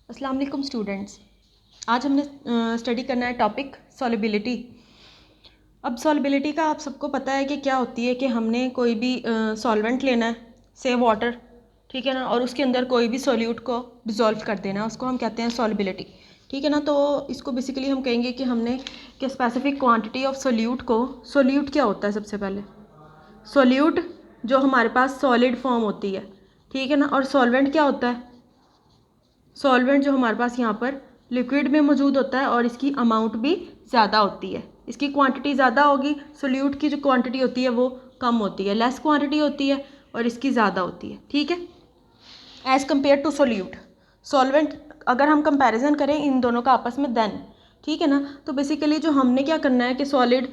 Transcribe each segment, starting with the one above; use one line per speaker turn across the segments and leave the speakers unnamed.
अस्सलाम वालेकुम स्टूडेंट्स। आज हमने स्टडी करना है टॉपिक सॉल्युबिलिटी। अब सॉल्युबिलिटी का आप सबको पता है कि क्या होती है कि हमने कोई भी सॉल्वेंट लेना है, से वाटर, ठीक है ना, और उसके अंदर कोई भी सोल्यूट को डिज़ोल्व कर देना, उसको हम कहते हैं सॉल्युबिलिटी, ठीक है ना। तो इसको बेसिकली हम कहेंगे कि हमने कि स्पेसिफिक क्वांटिटी ऑफ सोल्यूट को, सोल्यूट क्या होता है सबसे पहले, सोल्यूट जो हमारे पास सॉलिड फॉर्म होती है, ठीक है ना, और सॉल्वेंट क्या होता है, सॉल्वेंट जो हमारे पास यहाँ पर लिक्विड में मौजूद होता है और इसकी अमाउंट भी ज़्यादा होती है, इसकी क्वांटिटी ज़्यादा होगी, सोल्यूट की जो क्वांटिटी होती है वो कम होती है, लेस क्वांटिटी होती है और इसकी ज़्यादा होती है, ठीक है, as compared to solute. Solvent अगर हम कंपैरिजन करें इन दोनों का आपस में देन, ठीक है ना, तो बेसिकली जो हमने क्या करना है कि सॉलिड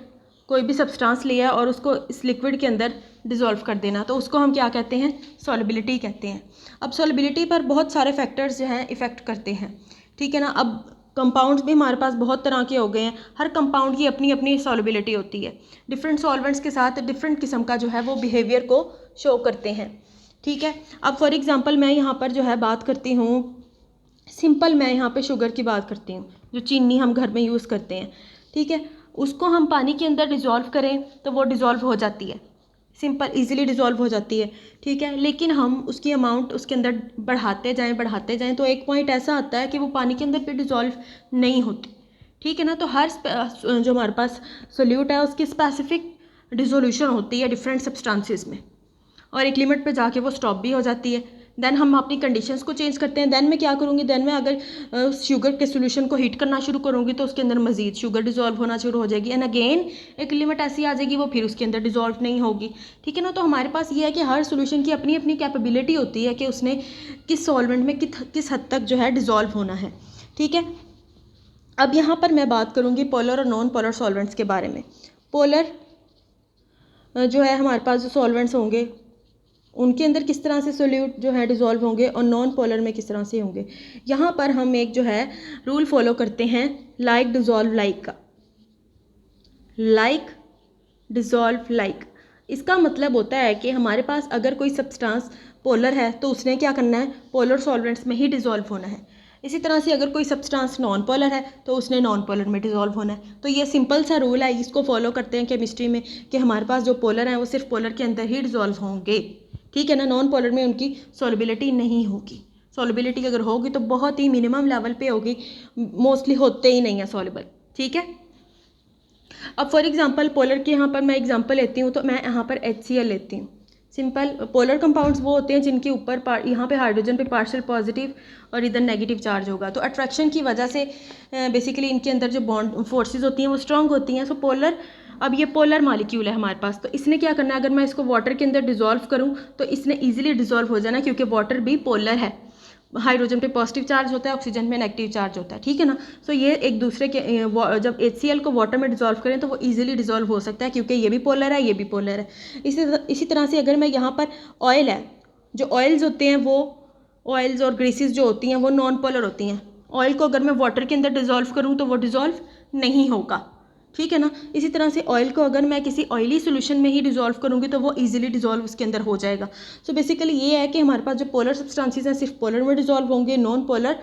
कोई भी सब्सटेंस लिया है और उसको इस लिक्विड के अंदर डिज़ोल्व कर देना, तो उसको हम क्या कहते हैं, सॉल्युबिलिटी कहते हैं। अब सॉल्युबिलिटी पर बहुत सारे फैक्टर्स जो हैं इफ़ेक्ट करते हैं, ठीक है ना। अब कंपाउंड्स भी हमारे पास बहुत तरह के हो गए हैं, हर कंपाउंड की अपनी अपनी सॉल्युबिलिटी होती है, डिफरेंट सॉल्वेंट्स के साथ डिफरेंट किस्म का जो है वो बिहेवियर को शो करते हैं, ठीक है। अब फॉर एग्जांपल मैं यहाँ पर जो है बात करती हूँ सिंपल, मैं यहाँ पे शुगर की बात करती हूँ, जो चीनी हम घर में यूज़ करते हैं, ठीक है, उसको हम पानी के अंदर डिज़ोल्व करें तो वो डिज़ोल्व हो जाती है, सिंपल इजीली डिज़ोल्व हो जाती है, ठीक है। लेकिन हम उसकी अमाउंट उसके अंदर बढ़ाते जाएं तो एक पॉइंट ऐसा आता है कि वो पानी के अंदर भी डिज़ोल्व नहीं होती, ठीक है ना। तो हर जो हमारे पास सोल्यूट है उसकी स्पेसिफिक डिज़ोल्यूशन होती है डिफरेंट सब्सटेंसेस में, और एक लिमिट पे जाके वो स्टॉप भी हो जाती है। देन हम अपनी कंडीशंस को चेंज करते हैं। देन मैं क्या करूँगी, देन मैं अगर शुगर के सोल्यूशन को हीट करना शुरू करूँगी तो उसके अंदर मजीद शुगर डिज़ोल्व होना शुरू हो जाएगी, एंड अगेन एक लिमिट ऐसी आ जाएगी वो फिर उसके अंदर डिज़ोल्व नहीं होगी, ठीक है ना। तो हमारे पास ये है कि हर सोल्यूशन की अपनी अपनी कैपेबिलिटी होती है कि उसने किस सॉल्वेंट में किस हद तक जो है डिज़ोल्व होना है, ठीक है। अब यहाँ पर मैं बात करूँगी पोलर और नॉन पोलर सॉल्वेंट्स के बारे में। पोलर जो है हमारे पास जो सॉल्वेंट्स होंगे उनके अंदर किस तरह से सोल्यूट जो है डिज़ोल्व होंगे और नॉन पोलर में किस तरह से होंगे। यहाँ पर हम एक जो है रूल फॉलो करते हैं लाइक डिज़ोल्व लाइक का, लाइक डिज़ोल्व लाइक। इसका मतलब होता है कि हमारे पास अगर कोई सब्सटेंस पोलर है तो उसने क्या करना है, पोलर सॉल्वेंट्स में ही डिज़ोल्व होना है। इसी तरह से अगर कोई सब्सटेंस नॉन पोलर है तो उसने नॉन पोलर में डिज़ोल्व होना है। तो ये सिंपल सा रूल है, इसको फॉलो करते हैं केमिस्ट्री में कि हमारे पास जो पोलर हैं वो सिर्फ पोलर के अंदर ही डिज़ोल्व होंगे, ठीक है ना। नॉन पोलर में उनकी सॉल्युबिलिटी नहीं होगी, सॉल्युबिलिटी अगर होगी तो बहुत ही मिनिमम लेवल पे होगी, मोस्टली होते ही नहीं है सॉल्युबल, ठीक है। अब फॉर एग्जांपल पोलर के यहाँ पर मैं एग्जांपल लेती हूँ तो मैं यहाँ पर HCl लेती हूँ। सिंपल पोलर कंपाउंड्स वो होते हैं जिनके ऊपर यहाँ पे हाइड्रोजन पे पार्शियल पॉजिटिव और इधर नेगेटिव चार्ज होगा, तो अट्रैक्शन की वजह से बेसिकली इनके अंदर जो बॉन्ड फोर्सेस होती हैं वो स्ट्रॉन्ग होती हैं। सो पोलर, अब ये पोलर मॉलिक्यूल है हमारे पास, तो इसने क्या करना है, अगर मैं इसको वाटर के अंदर डिज़ोल्व करूँ तो इसने ईजिली डिज़ोल्व हो जाना, क्योंकि वाटर भी पोलर है, हाइड्रोजन पे पॉजिटिव चार्ज होता है, ऑक्सीजन में नेगेटिव चार्ज होता है, ठीक है ना। सो ये एक दूसरे के जब HCl को वाटर में डिज़ोल्व करें तो वो इजीली डिज़ोल्व हो सकता है, क्योंकि ये भी पोलर है ये भी पोलर है। इसी तरह से अगर मैं यहाँ पर ऑयल है, जो ऑयल्स होते हैं वो ऑयल्स और ग्रीसेस जो होती हैं वो नॉन पोलर होती हैं। ऑयल को अगर मैं वाटर के अंदर डिज़ोल्व करूँ तो वो डिज़ोल्व नहीं होगा, ठीक है ना। इसी तरह से ऑयल को अगर मैं किसी ऑयली सोल्यूशन में ही डिज़ोल्व करूँगी तो वो इजीली डिज़ोल्व उसके अंदर हो जाएगा। सो बेसिकली ये है कि हमारे पास जो पोलर सब्सटेंसेस हैं सिर्फ पोलर में डिज़ोल्व होंगे, नॉन पोलर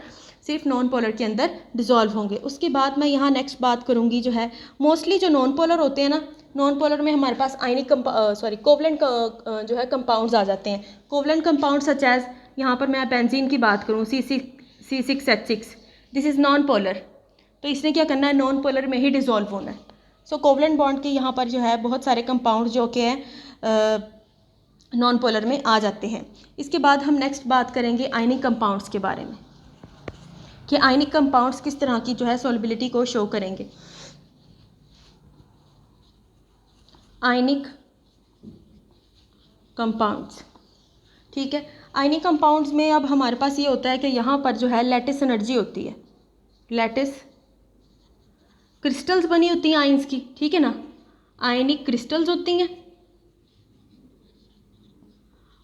सिर्फ नॉन पोलर के अंदर डिज़ोल्व होंगे। उसके बाद मैं यहाँ नेक्स्ट बात करूँगी जो है मोस्टली जो नॉन पोलर होते हैं ना, नॉन पोलर में हमारे पास आयनिक कोवलेंट जो है कंपाउंड्स आ जाते हैं। कोवलेंट कंपाउंड सच एज, यहाँ पर मैं बेंजीन की बात करूँ C6H6, this is non polar, तो इसने क्या करना है, नॉन पोलर में ही डिज़ोल्व होना है। सो कोवलेंट बॉन्ड के यहाँ पर जो है बहुत सारे कंपाउंड जो कि हैं नॉन पोलर में आ जाते हैं। इसके बाद हम नेक्स्ट बात करेंगे आयनिक कंपाउंड्स के बारे में कि आयनिक कंपाउंड्स किस तरह की जो है सॉल्युबिलिटी को शो करेंगे। आयनिक कंपाउंड्स, ठीक है। आयनिक कंपाउंड्स में अब हमारे पास ये होता है कि यहाँ पर जो है लैटिस एनर्जी होती है, लैटिस क्रिस्टल्स बनी होती हैं आयंस की, ठीक है ना, आयनिक क्रिस्टल्स होती हैं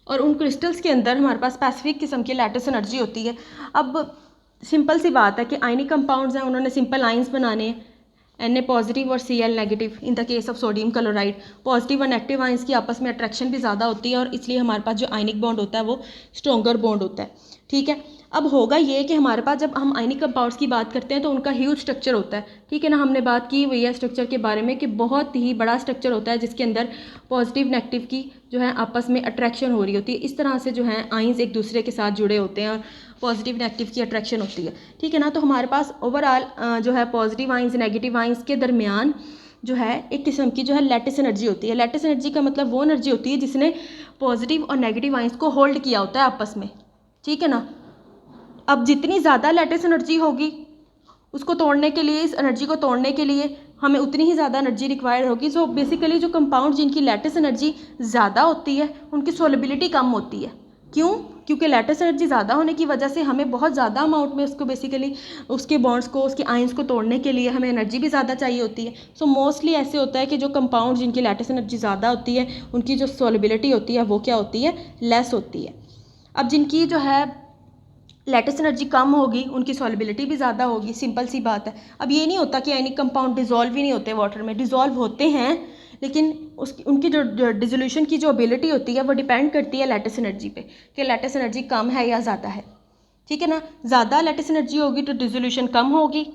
और उन क्रिस्टल्स के अंदर हमारे पास स्पेसिफिक किस्म की लैटिस एनर्जी होती है। अब सिंपल सी बात है कि आयनिक कंपाउंड्स हैं, उन्होंने सिंपल आयंस बनाने हैं, Na पॉजिटिव और Cl negative. In the case of sodium chloride positive और नेगेटिव आयंस की आपस में अट्रैक्शन भी ज़्यादा होती है और इसलिए हमारे पास जो आयनिक बॉन्ड होता है वो स्ट्रॉन्गर बॉन्ड होता है, ठीक है। अब होगा ये कि हमारे पास जब हम आयनिक कंपाउंड्स की बात करते हैं तो उनका ह्यूज स्ट्रक्चर होता है, ठीक है ना। हमने बात की हुई है स्ट्रक्चर के बारे में कि बहुत ही बड़ा स्ट्रक्चर होता है जिसके अंदर पॉजिटिव नेगेटिव की जो है आपस में अट्रैक्शन हो रही होती है। इस तरह से जो है आइंस एक दूसरे के साथ जुड़े होते हैं और पॉजिटिव नेगेटिव की अट्रैक्शन होती है, ठीक है ना। तो हमारे पास ओवरऑल जो है पॉजिटिव आइंस नेगेटिव आइंस के दरमियान जो है एक किस्म की जो है लैटिस एनर्जी होती है। लैटिस एनर्जी का मतलब वो एनर्जी होती है जिसने पॉजिटिव और नेगेटिव आइंस को होल्ड किया होता है आपस में, ठीक है ना। अब जितनी ज़्यादा लैटिस एनर्जी होगी उसको तोड़ने के लिए, इस एनर्जी को तोड़ने के लिए हमें उतनी ही ज़्यादा एनर्जी रिक्वायर्ड होगी। सो बेसिकली जो कंपाउंड जिनकी लैटिस एनर्जी ज़्यादा होती है उनकी सोलिबिलिटी कम होती है। क्यों? क्योंकि लैटिस एनर्जी ज़्यादा होने की वजह से हमें बहुत ज़्यादा अमाउंट में उसको बेसिकली उसके बॉन्ड्स को, उसके आयंस को तोड़ने के लिए हमें एनर्जी भी ज़्यादा चाहिए होती है। सो मोस्टली ऐसे होता है कि जो कंपाउंड जिनकी लैटिस एनर्जी ज़्यादा होती है उनकी जो सोलिबिलिटी होती है वो क्या होती है, लेस होती है। अब जिनकी जो है लैटिस एनर्जी कम होगी उनकी सॉल्युबिलिटी भी ज़्यादा होगी, सिंपल सी बात है। अब ये नहीं होता कि आयनिक कंपाउंड डिज़ोल्व ही नहीं होते वाटर में, डिज़ोल्व होते हैं, लेकिन उसकी उनकी जो डिसोल्यूशन की जो एबिलिटी होती है वो डिपेंड करती है लैटिस एनर्जी पे कि लैटिस एनर्जी कम है या ज़्यादा है, ठीक है ना। ज़्यादा लैटिस एनर्जी होगी तो डिसोल्यूशन कम होगी,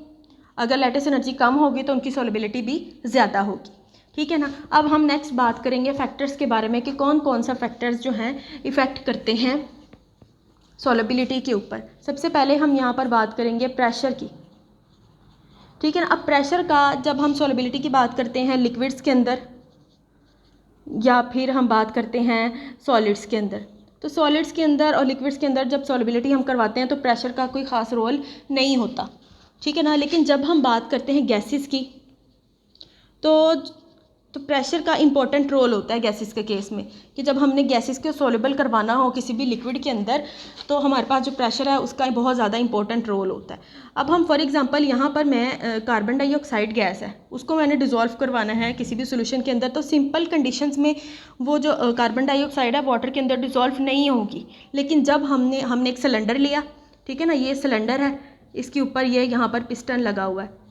अगर लैटिस एनर्जी कम होगी तो उनकी सॉल्युबिलिटी भी ज़्यादा होगी, ठीक है ना। अब हम नेक्स्ट बात करेंगे फैक्टर्स के बारे में कि कौन कौन सा फैक्टर्स जो हैं इफ़ेक्ट करते हैं सॉल्युबिलिटी के ऊपर। सबसे पहले हम यहाँ पर बात करेंगे प्रेशर की, ठीक है ना। अब प्रेशर का जब हम सॉल्युबिलिटी की बात करते हैं लिक्विड्स के अंदर या फिर हम बात करते हैं सॉलिड्स के अंदर, तो सॉलिड्स के अंदर और लिक्विड्स के अंदर जब सॉल्युबिलिटी हम करवाते हैं तो प्रेशर का कोई ख़ास रोल नहीं होता, ठीक है ना। लेकिन जब हम बात करते हैं गैसेस की तो प्रेशर का इंपॉर्टेंट रोल होता है गैसेस के केस में कि जब हमने गैसेस को सोल्यूबल करवाना हो किसी भी लिक्विड के अंदर तो हमारे पास जो प्रेशर है उसका बहुत ज़्यादा इंपॉर्टेंट रोल होता है। अब हम फॉर एग्जांपल यहाँ पर मैं कार्बन डाइऑक्साइड गैस है उसको मैंने डिज़ोल्व करवाना है किसी भी सोल्यूशन के अंदर, तो सिंपल कंडीशंस में वो जो कार्बन डाइऑक्साइड है वाटर के अंदर डिज़ोल्व नहीं होगी। लेकिन जब हमने एक सिलेंडर लिया, ठीक है ना, ये सिलेंडर है, इसके ऊपर ये यहाँ पर पिस्टन लगा हुआ है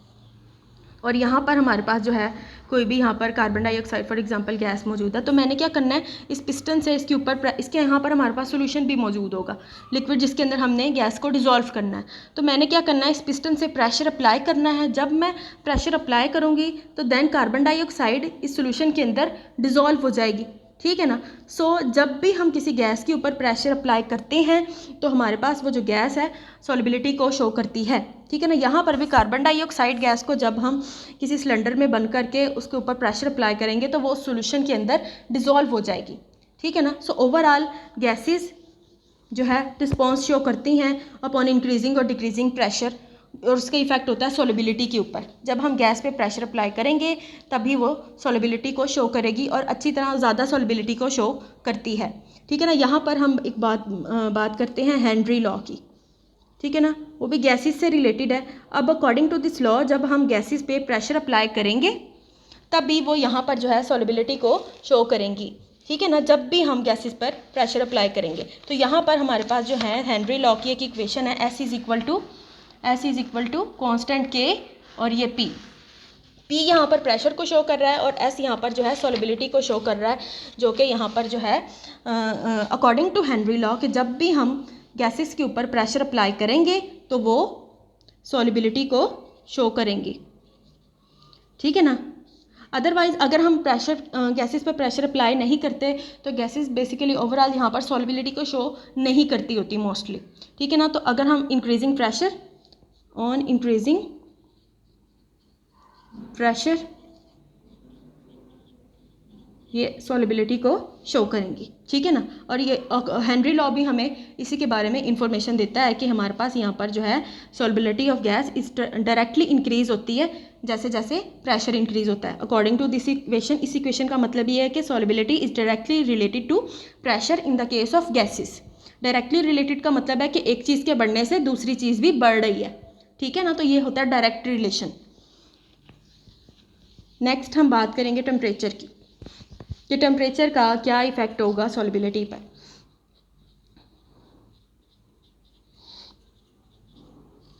और यहाँ पर हमारे पास जो है कोई भी यहाँ पर carbon dioxide for example gas मौजूद है, तो मैंने क्या करना है इस पिस्टन से इसके ऊपर इसके यहाँ पर हमारे पास सॉल्यूशन भी मौजूद होगा, लिक्विड जिसके अंदर हमने गैस को डिज़ोल्व करना है। तो मैंने क्या करना है इस पिस्टन से प्रेशर अप्लाई करना है। जब मैं प्रेशर अप्लाई करूँगी तो देन कार्बन डाइऑक्साइड इस सोल्यूशन के अंदर डिज़ोल्व हो जाएगी, ठीक है ना। सो जब भी हम किसी गैस के ऊपर प्रेशर अप्लाई करते हैं तो हमारे पास वो जो गैस है सॉल्युबिलिटी को शो करती है, ठीक है ना। यहाँ पर भी कार्बन डाइऑक्साइड गैस को जब हम किसी सिलेंडर में बंद करके उसके ऊपर प्रेशर अप्लाई करेंगे तो वो उस सॉल्यूशन के अंदर डिज़ोल्व हो जाएगी, ठीक है ना। सो ओवरऑल गैसेस जो है रिस्पॉन्स शो करती हैं अपॉन इंक्रीजिंग और डिक्रीजिंग प्रेशर और उसका इफेक्ट होता है सॉल्युबिलिटी के ऊपर। जब हम गैस पे प्रेशर अप्लाई करेंगे तभी वो सॉल्युबिलिटी को शो करेगी और अच्छी तरह ज़्यादा सॉल्युबिलिटी को शो करती है, ठीक है ना। यहाँ पर हम एक बात करते हैं हेनरी लॉ की, ठीक है ना, वो भी गैसेस से रिलेटेड है। अब अकॉर्डिंग टू दिस लॉ जब हम गैसेस पे प्रेशर अप्लाई करेंगे तभी वो यहाँ पर जो है सॉल्युबिलिटी को शो करेंगी, ठीक है ना, जब भी हम गैसेस पर प्रेशर अप्लाई करेंगे। तो यहाँ पर हमारे पास जो है हेनरी लॉ की एक इक्वेशन है S is equal to constant K और ये P यहाँ पर प्रेशर को शो कर रहा है और S यहाँ पर जो है सॉल्युबिलिटी को शो कर रहा है, जो कि यहाँ पर जो है अकॉर्डिंग टू हेनरी लॉ कि जब भी हम गैसेस के ऊपर प्रेशर अप्लाई करेंगे तो वो सॉल्युबिलिटी को शो करेंगी, ठीक है ना। अदरवाइज़ अगर हम गैसेस पर प्रेशर अप्लाई नहीं करते तो गैसेस बेसिकली ओवरऑल यहाँ पर सॉल्युबिलिटी को शो नहीं करती होती मोस्टली, ठीक है ना। तो अगर हम इंक्रीजिंग प्रेशर ये सॉल्युबिलिटी को शो करेंगी, ठीक है ना। और ये हेनरी लॉ भी हमें इसी के बारे में इंफॉर्मेशन देता है कि हमारे पास यहाँ पर जो है solubility of gas is directly increase होती है जैसे जैसे प्रेशर इंक्रीज होता है। अकॉर्डिंग टू दिस इक्वेशन, इस इक्वेशन का मतलब ये है कि solubility is directly related to pressure in the case of gases. Directly related का मतलब है कि एक चीज़ के बढ़ने से दूसरी चीज़ भी बढ़ रही है, ठीक है ना। तो ये होता है डायरेक्ट रिलेशन। नेक्स्ट हम बात करेंगे टेम्परेचर की कि टेम्परेचर का क्या इफ़ेक्ट होगा सॉल्युबिलिटी पर।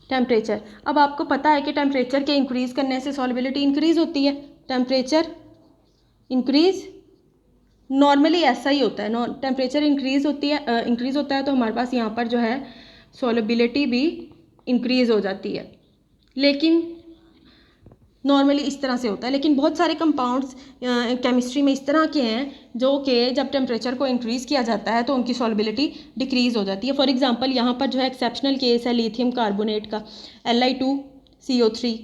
टेम्परेचर, अब आपको पता है कि टेम्परेचर के इंक्रीज़ करने से सॉल्युबिलिटी इंक्रीज़ होती है। टेम्परेचर इंक्रीज़ नॉर्मली ऐसा ही होता है, टेम्परेचर इंक्रीज़ होता है तो हमारे पास यहाँ पर जो है सॉल्युबिलिटी भी इंक्रीज़ हो जाती है। लेकिन नॉर्मली इस तरह से होता है, लेकिन बहुत सारे कंपाउंड्स केमिस्ट्री में इस तरह के हैं जो कि जब टेम्परेचर को इंक्रीज़ किया जाता है तो उनकी सॉल्युबिलिटी डिक्रीज़ हो जाती है। फॉर एग्जांपल यहाँ पर जो है एक्सेप्शनल केस है लिथियम कार्बोनेट का, Li2CO3,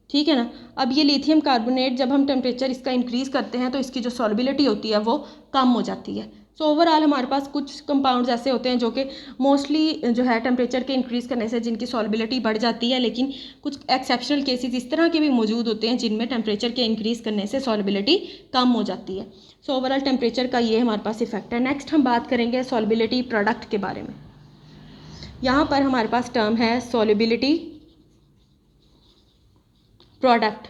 ठीक है ना। अब ये लिथियम कार्बोनेट जब हम टेम्परेचर इसका इंक्रीज़ करते हैं तो इसकी जो सॉल्युबिलिटी होती है वो कम हो जाती है। सो ओवरऑल हमारे पास कुछ कंपाउंड्स ऐसे होते हैं जो कि मोस्टली जो है टेम्परेचर के इंक्रीज़ करने से जिनकी सॉल्युबिलिटी बढ़ जाती है, लेकिन कुछ एक्सेप्शनल केसेस इस तरह के भी मौजूद होते हैं जिनमें टेम्परेचर के इंक्रीज़ करने से सॉल्युबिलिटी कम हो जाती है। सो ओवरऑल टेम्परेचर का ये हमारे पास इफेक्ट है। नेक्स्ट हम बात करेंगे सॉल्युबिलिटी प्रोडक्ट के बारे में। यहाँ पर हमारे पास टर्म है सॉल्युबिलिटी प्रोडक्ट।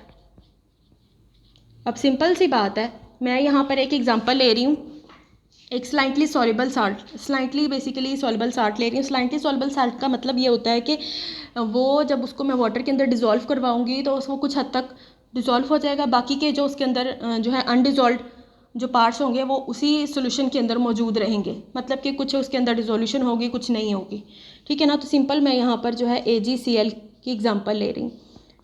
अब सिंपल सी बात है, मैं यहाँ पर एक एग्जांपल ले रही हूँ, एक slightly soluble salt, slightly basically soluble salt ले रही हूँ। स्लाइटली सॉल्युबल साल्ट का मतलब ये होता है कि वो जब उसको मैं वाटर के अंदर डिज़ोल्व करवाऊँगी तो उसको कुछ हद तक डिज़ोल्व हो जाएगा, बाकी के जो उसके अंदर जो है अनडिज़ोल्व जो पार्ट्स होंगे वो उसी सोल्यूशन के अंदर मौजूद रहेंगे, मतलब कि कुछ उसके अंदर डिज़ोल्यूशन होगी, कुछ नहीं होगी, ठीक है ना। तो सिंपल मैं यहाँ पर जो है AgCl की एग्जांपल ले रही हूँ,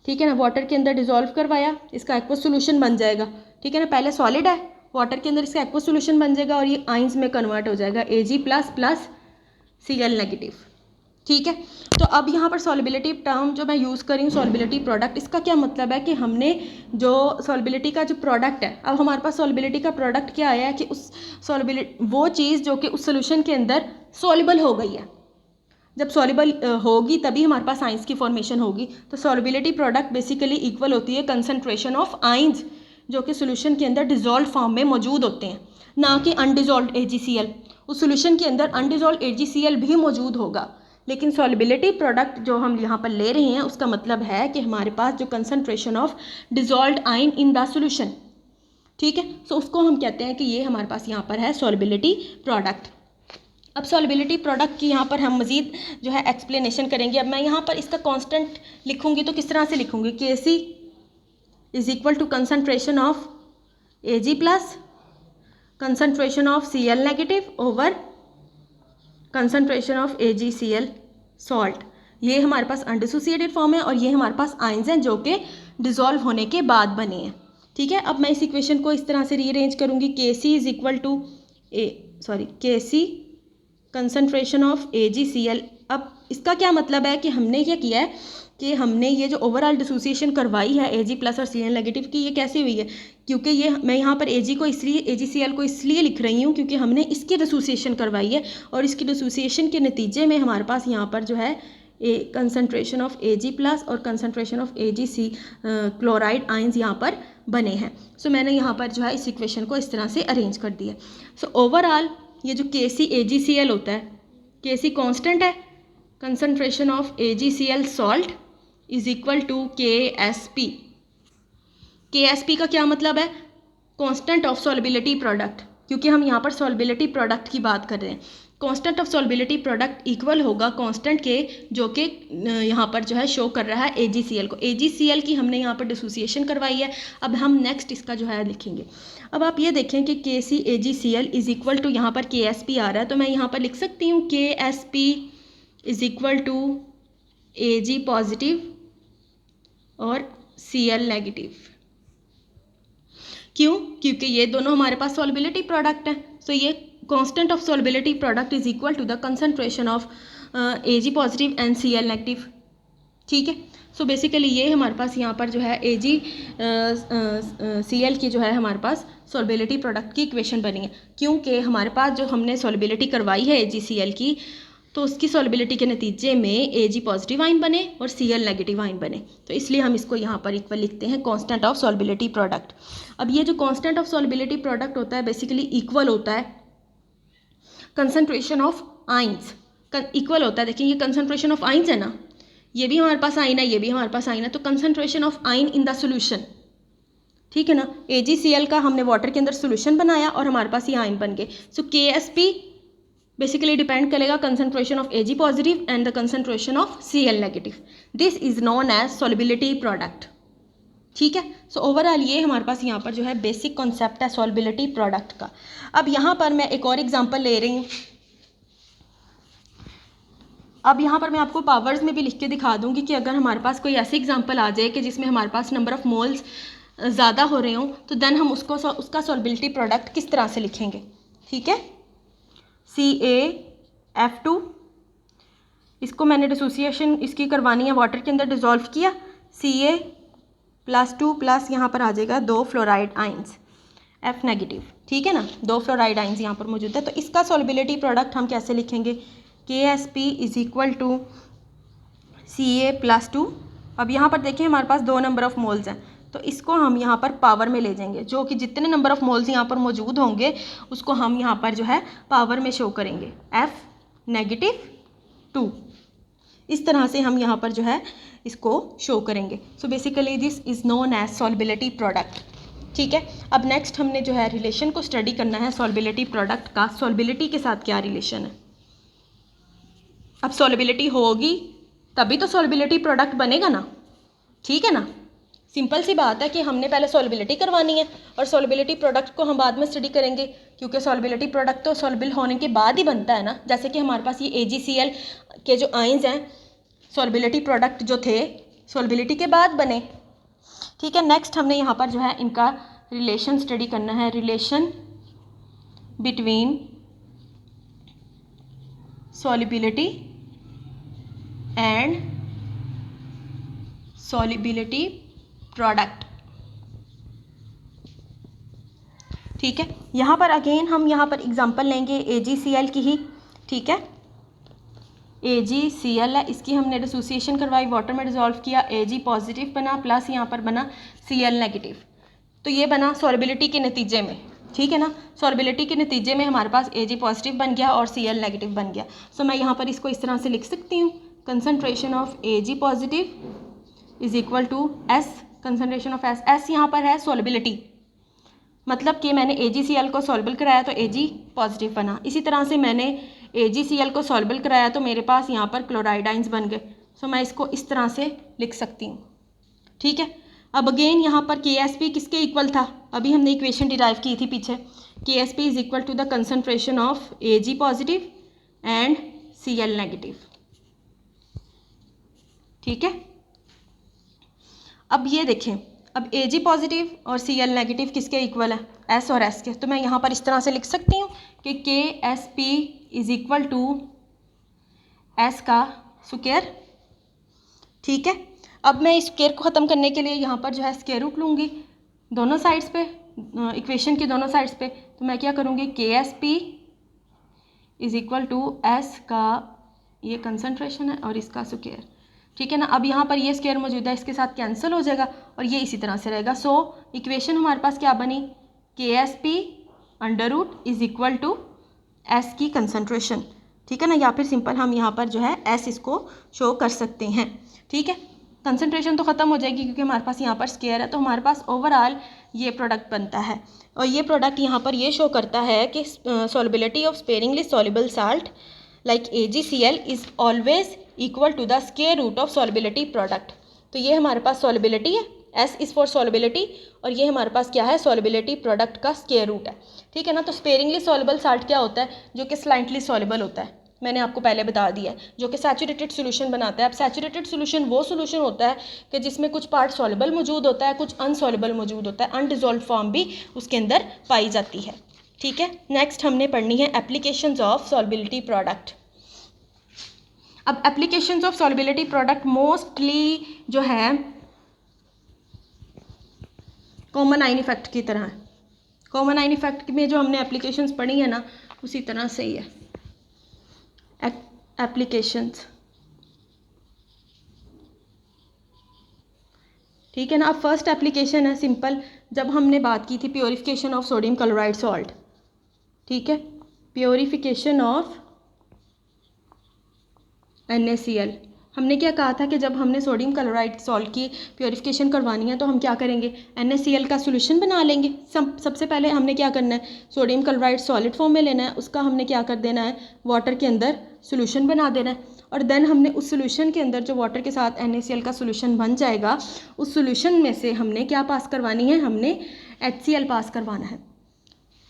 ठीक है ना। वाटर के अंदर डिज़ोल्व करवाया, इसका एक्वस सोल्यूशन बन जाएगा, ठीक है ना। पहले सॉलिड है, वाटर के अंदर इसका एक्वस सोल्यूशन बन जाएगा और ये आइंस में कन्वर्ट हो जाएगा Ag++Cl नेगेटिव, ठीक है। तो अब यहाँ पर सॉल्युबिलिटी टर्म जो मैं यूज़ कर रही हूँ सॉल्युबिलिटी प्रोडक्ट, इसका क्या मतलब है कि हमने जो सॉल्युबिलिटी का जो प्रोडक्ट है, अब हमारे पास सॉल्युबिलिटी का प्रोडक्ट क्या आया है कि उस सॉल्युबिलिटी वो चीज़ जो कि उस सोल्यूशन के अंदर सॉल्युबल हो गई है, जब सॉल्युबल होगी तभी हमारे पास आइंस की फॉर्मेशन होगी। तो सॉल्युबिलिटी प्रोडक्ट बेसिकली इक्वल होती है कंसनट्रेशन ऑफ आइंस जो कि सोल्यूशन के अंदर डिज़ोल्व फॉर्म में मौजूद होते हैं, ना कि अनडिज़ोल्व AgCl। उस सोल्यूशन के अंदर अनडिज़ोल्व AgCl भी मौजूद होगा, लेकिन सॉल्युबिलिटी प्रोडक्ट जो हम यहाँ पर ले रहे हैं उसका मतलब है कि हमारे पास जो कंसनट्रेशन ऑफ डिज़ोल्व्ड आइन इन द सोल्यूशन, ठीक है। सो उसको हम कहते हैं कि ये हमारे पास यहाँ पर है सॉल्युबिलिटी प्रोडक्ट। अब सॉल्युबिलिटी प्रोडक्ट की यहाँ पर हम मज़ीद जो है एक्सप्लेनेशन करेंगे। अब मैं यहाँ पर इसका कांस्टेंट लिखूँगी तो किस तरह से लिखूँगी, Kc is equal to concentration of Ag plus concentration of Cl negative over concentration of AgCl salt. ये हमारे पास अनडिसोसिएटेड फॉर्म है और ये हमारे पास आइंस हैं जो कि डिज़ोल्व होने के बाद बने हैं, ठीक है। अब मैं इस इक्वेशन को इस तरह से रीअरेंज करूँगी, Kc is equal to Kc concentration of AgCl। अब इसका क्या मतलब है कि हमने क्या किया है कि हमने ये जो ओवरऑल डिसोसिएशन करवाई है Ag+ और Cl नेगेटिव की, ये कैसे हुई है, क्योंकि ये मैं यहाँ पर AgCl को इसलिए लिख रही हूँ क्योंकि हमने इसकी डिसोसिएशन करवाई है और इसकी डिसोसिएशन के नतीजे में हमारे पास यहाँ पर जो है कंसनट्रेशन ऑफ Ag+ और concentration of Ag chloride ions यहाँ पर बने हैं। सो मैंने यहाँ पर जो है इस इक्वेशन को इस तरह से अरेंज कर दिया। सो ओवरऑल ये जो Kc AgCl होता है, Kc कांस्टेंट है, concentration of AgCl salt is equal to KsP। KsP का क्या मतलब है, कांस्टेंट ऑफ सॉल्युबिलिटी प्रोडक्ट, क्योंकि हम यहाँ पर सॉल्युबिलिटी प्रोडक्ट की बात कर रहे हैं। Constant of solubility product equal होगा कांस्टेंट के जो कि यहाँ पर जो है शो कर रहा है AgCl को। AgCl की हमने यहाँ पर डिसोसिएशन करवाई है। अब हम नेक्स्ट इसका जो है लिखेंगे। अब आप ये देखें कि Kc AgCl is equal to यहाँ पर Ksp आ रहा है, तो मैं यहाँ पर लिख सकती हूँ Ksp is equal to Ag positive और Cl नेगेटिव। क्यों, क्योंकि ये दोनों हमारे पास सॉल्युबिलिटी प्रोडक्ट हैं। सो ये constant of solubility product is equal to the concentration of Ag positive and Cl negative, ठीक है। सो बेसिकली ये हमारे पास यहाँ पर जो है AgCl की जो है हमारे पास सॉल्युबिलिटी प्रोडक्ट की इक्वेशन बनी है, क्योंकि हमारे पास जो हमने सॉल्युबिलिटी करवाई है AgCl की, तो उसकी सॉल्युबिलिटी के नतीजे में Ag पॉजिटिव आइन बने और Cl नेगेटिव आइन बने, तो इसलिए हम इसको यहाँ पर इक्वल लिखते हैं कांस्टेंट ऑफ सॉल्युबिलिटी प्रोडक्ट। अब ये जो कांस्टेंट ऑफ सॉल्युबिलिटी प्रोडक्ट होता है बेसिकली इक्वल होता है कंसनट्रेशन ऑफ आइंस, इक्वल होता है। देखिए ये कंसनट्रेशन ऑफ आइंस है ना, ये भी हमारे पास आइन है, ये भी हमारे पास आइन है, तो कंसनट्रेशन ऑफ आइन इन द सोल्यूशन, ठीक है ना। AgCl का हमने वाटर के अंदर सोल्यूशन बनाया और हमारे पास ये आइन बन गए। सो Ksp बेसिकली डिपेंड करेगा concentration of Ag positive and the concentration of Cl negative. This is known as solubility product, ठीक है। सो ओवरऑल ये हमारे पास यहाँ पर जो है बेसिक कॉन्सेप्ट है सॉल्युबिलिटी प्रोडक्ट का। अब यहाँ पर मैं एक और एग्जांपल ले रही हूँ। अब यहाँ पर मैं आपको पावर्स में भी लिख के दिखा दूँगी कि अगर हमारे पास कोई ऐसी एग्जांपल आ जाए कि जिसमें हमारे पास नंबर ऑफ़ मोल्स ज़्यादा हो रहे हों, तो देन हम उसका सॉल्बिलिटी प्रोडक्ट किस तरह से लिखेंगे। ठीक है, CaF2, इसको मैंने डिसोसिएशन इसकी करवानी है, वाटर के अंदर डिज़ोल्व किया, Ca+2 प्लस यहाँ पर आ जाएगा 2 फ्लोराइड आइंस F नेगेटिव। ठीक है ना, 2 फ्लोराइड आइंस यहाँ पर मौजूद है। तो इसका सॉल्बिलिटी प्रोडक्ट हम कैसे लिखेंगे, KSP is equal to Ca+2। अब यहाँ पर देखिए हमारे पास 2 नंबर ऑफ़ मोल्स हैं, तो इसको हम यहाँ पर पावर में ले जाएंगे, जो कि जितने नंबर ऑफ़ मोल्स यहाँ पर मौजूद होंगे उसको हम यहाँ पर जो है पावर में शो करेंगे, F-2। इस तरह से हम यहाँ पर जो है इसको शो करेंगे। So basically this is known as solubility product. ठीक है, अब नेक्स्ट हमने जो है रिलेशन को स्टडी करना है सॉल्बिलिटी प्रोडक्ट का, सॉल्बिलिटी के साथ क्या रिलेशन है। अब सॉल्बिलिटी होगी तभी तो सॉल्बिलिटी प्रोडक्ट बनेगा ना। ठीक है ना, सिंपल सी बात है कि हमने पहले सॉल्बिलिटी करवानी है और सॉल्बिलिटी प्रोडक्ट को हम बाद में स्टडी करेंगे, क्योंकि सॉल्बिलिटी प्रोडक्ट तो सॉल्बिल होने के बाद ही बनता है ना। जैसे कि हमारे पास ये AgCl के जो आइंस हैं, सॉल्बिलिटी प्रोडक्ट जो थे सॉल्बिलिटी के बाद बने। ठीक है, नेक्स्ट हमने यहाँ पर जो है इनका रिलेशन स्टडी करना है, रिलेशन बिटवीन सॉल्बिलिटी एंड सॉल्बिलिटी प्रोडक्ट। ठीक है, यहाँ पर अगेन हम यहाँ पर एग्जांपल लेंगे AgCl की ही। ठीक है, AgCl है, इसकी हमने डिसोसिएशन करवाई, वाटर में डिज़ोल्व किया, Ag पॉजिटिव बना प्लस यहाँ पर बना Cl नेगेटिव। तो ये बना सॉल्बिलिटी के नतीजे में। ठीक है ना, सॉल्बिलिटी के नतीजे में हमारे पास Ag पॉजिटिव बन गया और Cl नेगेटिव बन गया। सो मैं यहाँ पर इसको इस तरह से लिख सकती हूँ, concentration of Ag positive is equal to S, concentration of S यहाँ पर है सॉल्बिलिटी, मतलब कि मैंने AgCl को सॉल्बल कराया तो Ag पॉजिटिव बना। इसी तरह से मैंने AgCl को सॉल्बल कराया तो मेरे पास यहाँ पर क्लोराइड आइंस बन गए। सो मैं इसको इस तरह से लिख सकती हूँ। ठीक है, अब अगेन यहाँ पर KSP किसके इक्वल था, अभी हमने इक्वेशन डिराइव की थी पीछे, KSP is equal to the concentration of Ag positive and Cl negative. ठीक है, अब ये देखें, अब Ag पॉजिटिव और Cl नेगेटिव किसके इक्वल है, S और S के। तो मैं यहाँ पर इस तरह से लिख सकती हूँ कि KSP is equal to S का स्क्वायर। ठीक है, अब मैं इस स्क्वायर को ख़त्म करने के लिए यहाँ पर जो है स्क्वायर रूट लूँगी दोनों साइड्स पे, इक्वेशन की दोनों साइड्स पे। तो मैं क्या करूँगी, KSP is equal to S का ये कंसनट्रेशन है और इसका स्क्वायर। ठीक है ना, अब यहाँ पर ये स्क्वायर मौजूद है, इसके साथ कैंसिल हो जाएगा और ये इसी तरह से रहेगा। सो इक्वेशन हमारे पास क्या बनी, KSP under root is equal to S की कंसनट्रेशन। ठीक है ना, या फिर सिंपल हम यहाँ पर जो है S इसको शो कर सकते हैं। ठीक है, कंसनट्रेशन तो ख़त्म हो जाएगी क्योंकि हमारे पास यहाँ पर स्क्वायर है, तो हमारे पास ओवरऑल ये प्रोडक्ट बनता है। और ये प्रोडक्ट यहाँ पर ये शो करता है कि solubility of sparingly soluble salt like AgCl is always equal to the square root of solubility product. तो ये हमारे पास सॉल्बिलिटी है, S इज़ फॉर सॉल्बिलिटी, और ये हमारे पास क्या है, सॉल्बिलिटी प्रोडक्ट का स्क्वायर रूट है। ठीक है ना, तो स्पेरिंगली सॉल्युबल साल्ट क्या होता है, जो कि स्लाइटली सॉल्युबल होता है, मैंने आपको पहले बता दिया है, जो कि सैचुरेटेड सोल्यूशन बनाता है। अब सैचुरेटेड सोल्यूशन वो सोल्यूशन होता है कि जिसमें कुछ पार्ट सॉल्युबल मौजूद होता है, कुछ अनसॉल्युबल मौजूद होता है, अनडिजॉल्व फॉर्म भी उसके अंदर पाई जाती है। ठीक है, नेक्स्ट हमने पढ़नी है एप्लीकेशंस ऑफ सॉल्बिलिटी प्रोडक्ट। अब applications of solubility product mostly जो है कॉमन आइन इफेक्ट की तरह है। कॉमन आइन इफेक्ट में जो हमने एप्लीकेशंस पढ़ी है ना, उसी तरह से ही है एप्लीकेशंस। ठीक है ना, अब फर्स्ट एप्लीकेशन है सिंपल, जब हमने बात की थी purification of sodium chloride salt. ठीक है, प्योरिफिकेशन ऑफ NaCl। हमने क्या कहा था कि जब हमने सोडियम क्लोराइड सॉल्ट की प्योरिफिकेशन करवानी है तो हम क्या करेंगे, NaCl का सोल्यूशन बना लेंगे। सबसे पहले हमने क्या करना है, सोडियम क्लोराइड सॉलिड फॉर्म में लेना है, उसका हमने क्या कर देना है, वाटर के अंदर सोल्यूशन बना देना है, और देन हमने उस सोल्यूशन के अंदर जो वाटर के साथ NaCl का सोल्यूशन बन जाएगा, उस सोल्यूशन में से हमने क्या पास करवानी है, हमने HCl पास करवाना है।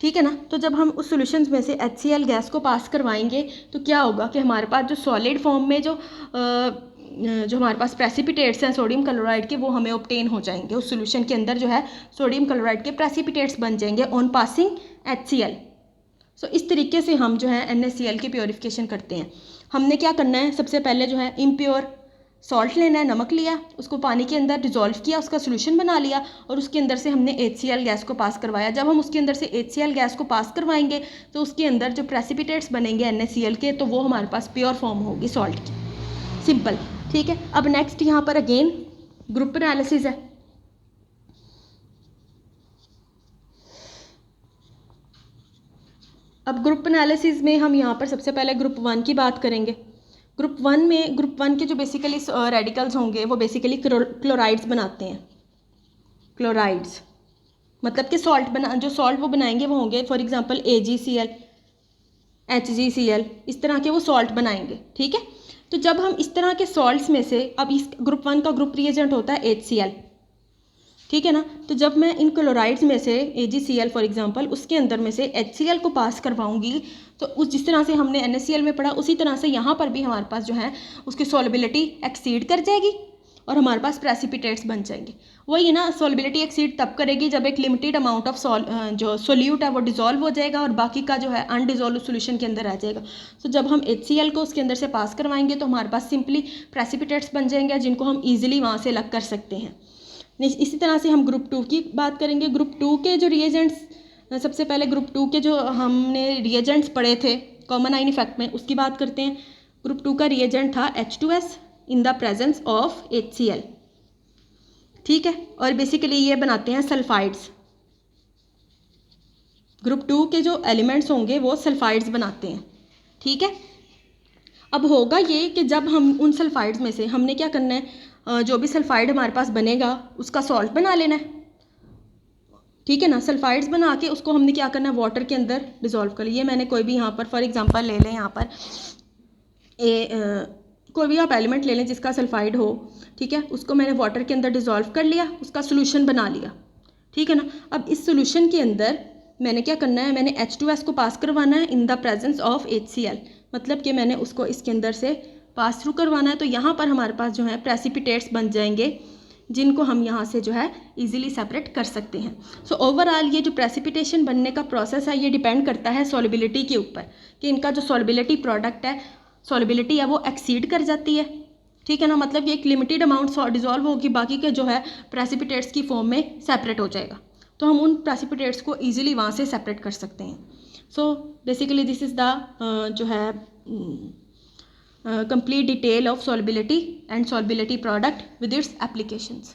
ठीक है ना। तो जब हम उस सॉल्यूशंस में से HCl गैस को पास करवाएंगे तो क्या होगा कि हमारे पास जो सॉलिड फॉर्म में जो हमारे पास प्रेसिपिटेट्स हैं सोडियम क्लोराइड के, वो हमें ऑब्टेन हो जाएंगे। उस सॉल्यूशन के अंदर जो है सोडियम क्लोराइड के प्रेसिपिटेट्स बन जाएंगे ऑन पासिंग HCl। सो इस तरीके से हम जो है NaCl की प्योरीफिकेशन करते हैं। हमने क्या करना है, सबसे पहले जो है इम्प्योर सॉल्ट लेना है, नमक लिया, उसको पानी के अंदर डिज़ोल्व किया, उसका सोल्यूशन बना लिया और उसके अंदर से हमने HCl गैस को पास करवाया। जब हम उसके अंदर से HCl गैस को पास करवाएंगे तो उसके अंदर जो प्रेसिपिटेट्स बनेंगे NaCl के, तो वो हमारे पास प्योर फॉर्म होगी सॉल्ट की। सिंपल, ठीक है। अब नेक्स्ट यहाँ पर अगेन ग्रुप एनालिसिस है। अब ग्रुप एनालिसिस में हम यहाँ पर सबसे पहले ग्रुप 1 की बात करेंगे। ग्रुप 1 के जो बेसिकली रेडिकल्स होंगे वो बेसिकली क्लोराइड्स बनाते हैं। क्लोराइड्स मतलब कि जो सॉल्ट वो बनाएंगे वो होंगे फॉर एग्जांपल AgCl, HgCl, इस तरह के वो सॉल्ट बनाएंगे, ठीक है। तो जब हम इस तरह के सॉल्ट्स में से, अब इस ग्रुप 1 का ग्रुप रिएजेंट होता है HCl, ठीक है ना। तो जब मैं इन क्लोराइड्स में से AgCl फॉर एग्जांपल उसके अंदर में से HCl को पास करवाऊंगी तो उस जिस तरह से हमने NaCl में पढ़ा उसी तरह से यहाँ पर भी हमारे पास जो है उसकी सॉल्युबिलिटी एक्सीड कर जाएगी और हमारे पास प्रेसिपिटेट्स बन जाएंगे। वही है ना, सॉल्युबिलिटी एक्सीड तब करेगी जब एक लिमिटेड अमाउंट ऑफ जो सोल्यूट है वो डिजोल्व हो जाएगा और बाकी का जो है अनडिजोल्व सोल्यूशन के अंदर आ जाएगा। तो जब हम HCl को उसके अंदर से पास करवाएंगे तो हमारे पास सिंपली प्रेसिपिटेट्स बन जाएंगे जिनको हम ईजिली वहाँ से अलग कर सकते हैं। इसी तरह से हम ग्रुप 2 की बात करेंगे। ग्रुप 2 के जो रिएजेंट्स, सबसे पहले ग्रुप 2 के जो हमने रिएजेंट्स पढ़े थे कॉमन आयन इफेक्ट में, उसकी बात करते हैं। ग्रुप 2 का रिएजेंट था H2S in the presence of HCl, ठीक है। और बेसिकली ये बनाते हैं सल्फाइड्स। ग्रुप 2 के जो एलिमेंट्स होंगे वो सल्फाइड्स बनाते हैं, ठीक है। अब होगा ये कि जब हम उन सल्फाइड्स में से हमने क्या करना है, जो भी सल्फाइड हमारे पास बनेगा उसका सॉल्ट बना लेना है, ठीक है ना। सल्फाइड्स बना के उसको हमने क्या करना है, वाटर के अंदर डिज़ोल्व कर लिया। मैंने कोई भी यहाँ पर फॉर एग्जांपल ले लें, यहाँ पर कोई भी आप एलिमेंट ले लें जिसका सल्फाइड हो, ठीक है। उसको मैंने वाटर के अंदर डिज़ोल्व कर लिया, उसका सोल्यूशन बना लिया, ठीक है ना। अब इस सोल्यूशन के अंदर मैंने क्या करना है, मैंने H2S को पास करवाना है in the presence of HCl, मतलब कि मैंने उसको इसके अंदर से पास थ्रू करवाना है। तो यहाँ पर हमारे पास जो है प्रेसिपिटेट्स बन जाएंगे जिनको हम यहाँ से जो है इजीली सेपरेट कर सकते हैं। सो ओवरऑल ये जो प्रेसिपिटेशन बनने का प्रोसेस है ये डिपेंड करता है सॉल्युबिलिटी के ऊपर कि इनका जो सॉल्युबिलिटी प्रोडक्ट है, सॉल्युबिलिटी है वो एक्सीड कर जाती है, ठीक है ना। मतलब कि एक लिमिटेड अमाउंट डिजोल्व होगी, बाकी के जो है प्रेसिपिटेट्स की फॉर्म में सेपरेट हो जाएगा। तो हम उन प्रेसिपिटेट्स को ईजिली वहाँ से सेपरेट कर सकते हैं। सो बेसिकली दिस इज़ द जो है complete detail of solubility and solubility product with its applications.